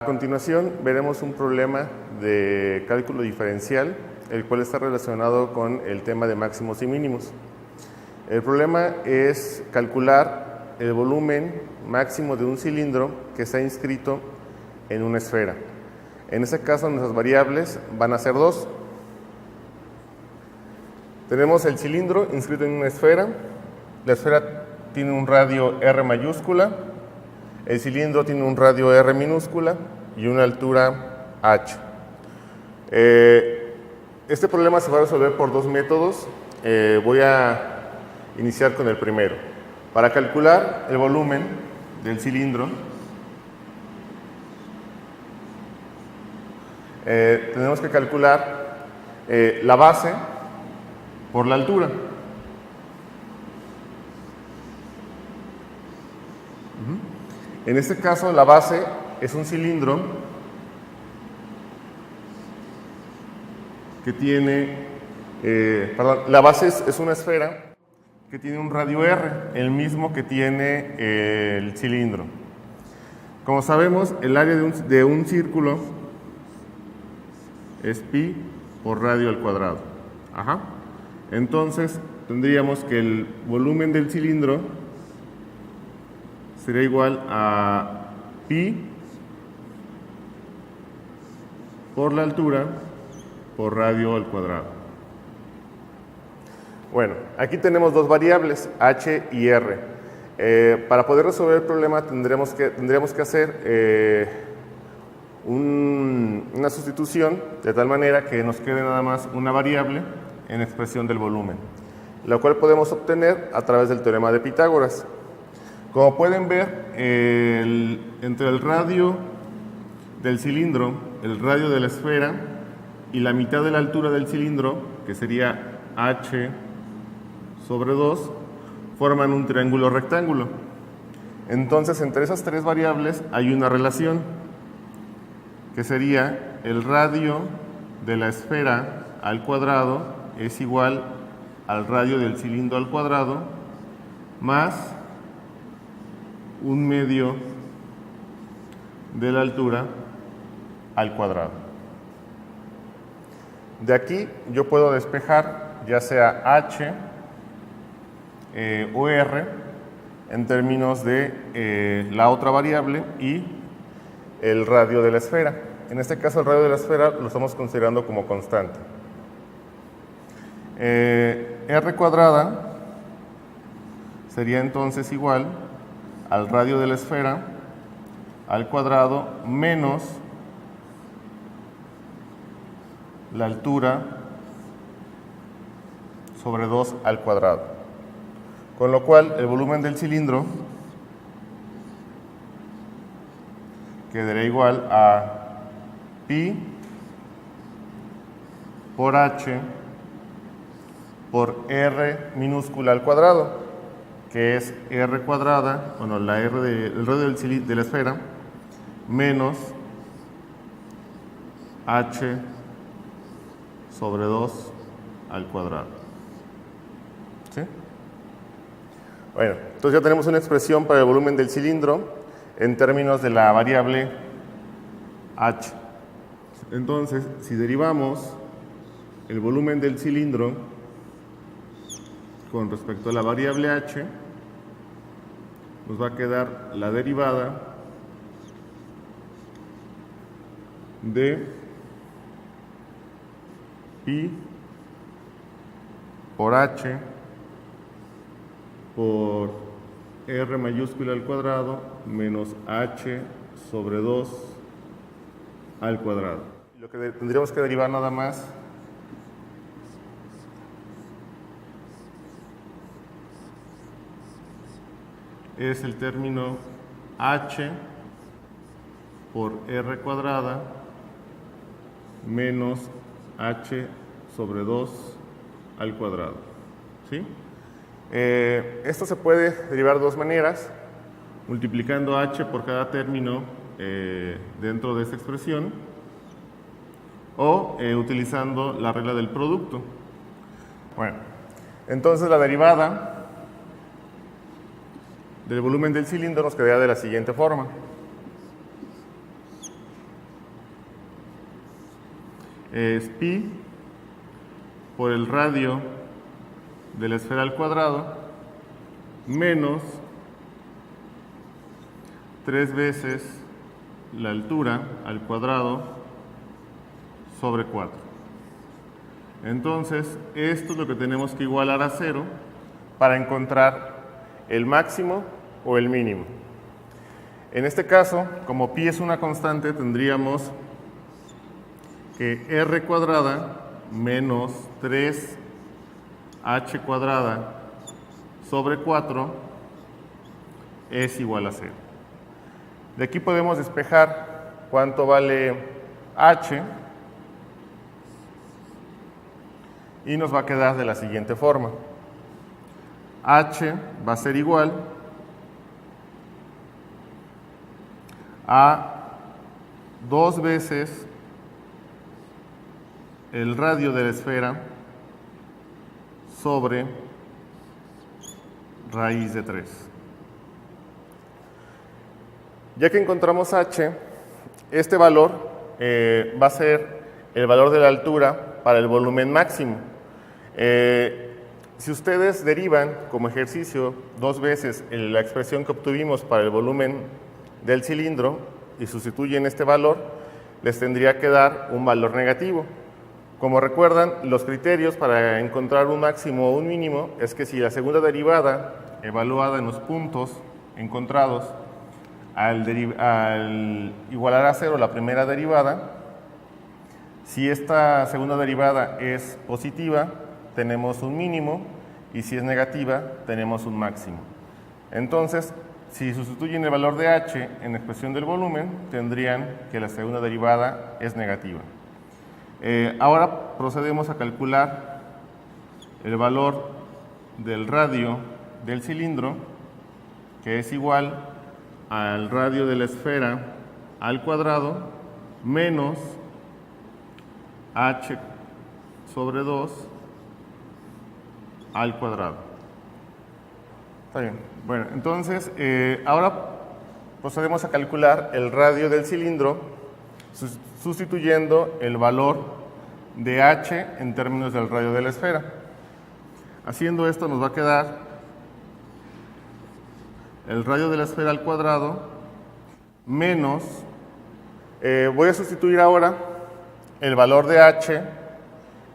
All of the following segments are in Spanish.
A continuación veremos un problema de cálculo diferencial, el cual está relacionado con el tema de máximos y mínimos. El problema es calcular el volumen máximo de un cilindro que está inscrito en una esfera. En este caso nuestras variables van a ser dos. Tenemos el cilindro inscrito en una esfera. La esfera tiene un radio R mayúscula. El cilindro tiene un radio R minúscula y una altura H. Este problema se va a resolver por dos métodos. Voy a iniciar con el primero. Para calcular el volumen del cilindro, tenemos que calcular la base por la altura. En este caso, la base es un cilindro que tiene, la base es una esfera que tiene un radio R, el mismo que tiene el cilindro. Como sabemos, el área de un círculo es pi por radio al cuadrado. Entonces, tendríamos que el volumen del cilindro sería igual a pi por la altura por radio al cuadrado. Bueno, aquí tenemos dos variables, h y r. Para poder resolver el problema tendríamos que hacer una sustitución de tal manera que nos quede nada más una variable en expresión del volumen, la cual podemos obtener a través del teorema de Pitágoras. Como pueden ver, entre el radio del cilindro, el radio de la esfera y la mitad de la altura del cilindro, que sería h sobre 2, forman un triángulo rectángulo. Entonces, entre esas tres variables hay una relación, que sería el radio de la esfera al cuadrado es igual al radio del cilindro al cuadrado más un medio de la altura al cuadrado. De aquí yo puedo despejar ya sea h o r en términos de la otra variable y el radio de la esfera. En este caso el radio de la esfera lo estamos considerando como constante. R cuadrada sería entonces igual al radio de la esfera al cuadrado menos la altura sobre 2 al cuadrado. Con lo cual el volumen del cilindro quedaría igual a pi por h por r minúscula al cuadrado, que es r cuadrada, bueno, el radio de la esfera, menos h sobre 2 al cuadrado. ¿Sí? Bueno, entonces ya tenemos una expresión para el volumen del cilindro en términos de la variable h. Entonces, si derivamos el volumen del cilindro con respecto a la variable h, nos va a quedar la derivada de pi por h por r mayúscula al cuadrado menos h sobre 2 al cuadrado. Lo que tendríamos que derivar nada más es el término h por r cuadrada menos h sobre 2 al cuadrado. ¿Sí? Esto se puede derivar de dos maneras, multiplicando h por cada término dentro de esta expresión o utilizando la regla del producto. Bueno, entonces la derivada del volumen del cilindro nos quedaría de la siguiente forma. es pi por el radio de la esfera al cuadrado menos 3 veces la altura al cuadrado sobre 4. Entonces, esto es lo que tenemos que igualar a 0 para encontrar el máximo o el mínimo. En este caso, como pi es una constante, tendríamos que r cuadrada menos 3h cuadrada sobre 4 es igual a 0. De aquí podemos despejar cuánto vale h y nos va a quedar de la siguiente forma. H va a ser igual a 2 veces el radio de la esfera sobre raíz de 3. Ya que encontramos h, este valor va a ser el valor de la altura para el volumen máximo. Si ustedes derivan como ejercicio 2 veces la expresión que obtuvimos para el volumen del cilindro y sustituyen este valor, les tendría que dar un valor negativo. Como recuerdan, los criterios para encontrar un máximo o un mínimo es que si la segunda derivada evaluada en los puntos encontrados al igualar a 0 la primera derivada, si esta segunda derivada es positiva, tenemos un mínimo, y si es negativa, tenemos un máximo. Entonces, si sustituyen el valor de h en la expresión del volumen, tendrían que la segunda derivada es negativa. Ahora procedemos a calcular el valor del radio del cilindro, que es igual al radio de la esfera al cuadrado menos h sobre 2 al cuadrado. Está bien. Bueno, entonces ahora procedemos a calcular el radio del cilindro sustituyendo el valor de h en términos del radio de la esfera. Haciendo esto nos va a quedar el radio de la esfera al cuadrado menos, voy a sustituir ahora el valor de h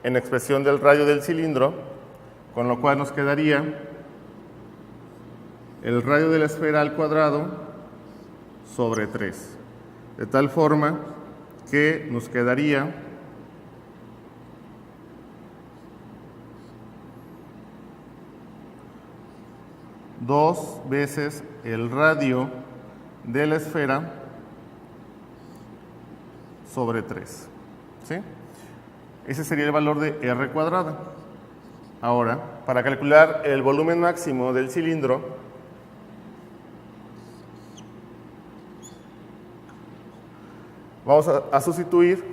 en la expresión del radio del cilindro, con lo cual nos quedaría el radio de la esfera al cuadrado sobre 3, de tal forma que nos quedaría dos veces el radio de la esfera sobre 3. ¿Sí? Ese sería el valor de r cuadrada. Ahora, para calcular el volumen máximo del cilindro, vamos a sustituir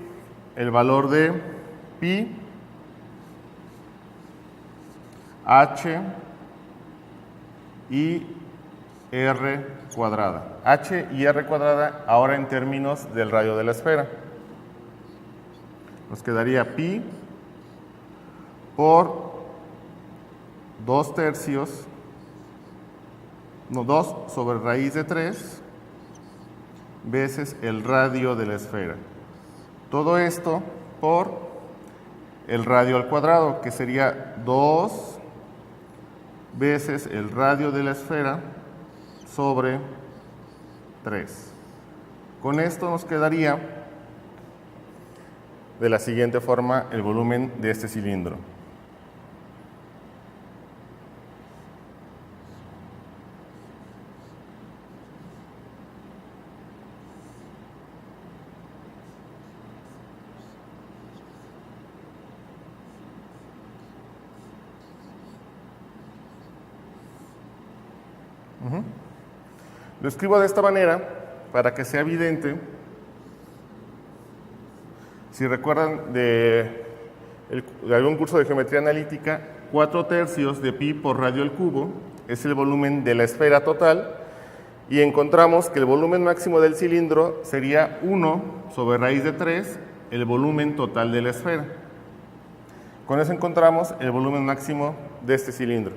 el valor de pi, h y r cuadrada. H y r cuadrada ahora en términos del radio de la esfera. Nos quedaría pi por 2 sobre raíz de 3 veces el radio de la esfera. Todo esto por el radio al cuadrado, que sería 2 veces el radio de la esfera sobre 3. Con esto nos quedaría de la siguiente forma el volumen de este cilindro. Lo escribo de esta manera para que sea evidente. Si recuerdan de algún curso de geometría analítica, 4/3 de pi por radio al cubo es el volumen de la esfera total, y encontramos que el volumen máximo del cilindro sería 1 sobre raíz de 3 el volumen total de la esfera. Con eso encontramos el volumen máximo de este cilindro.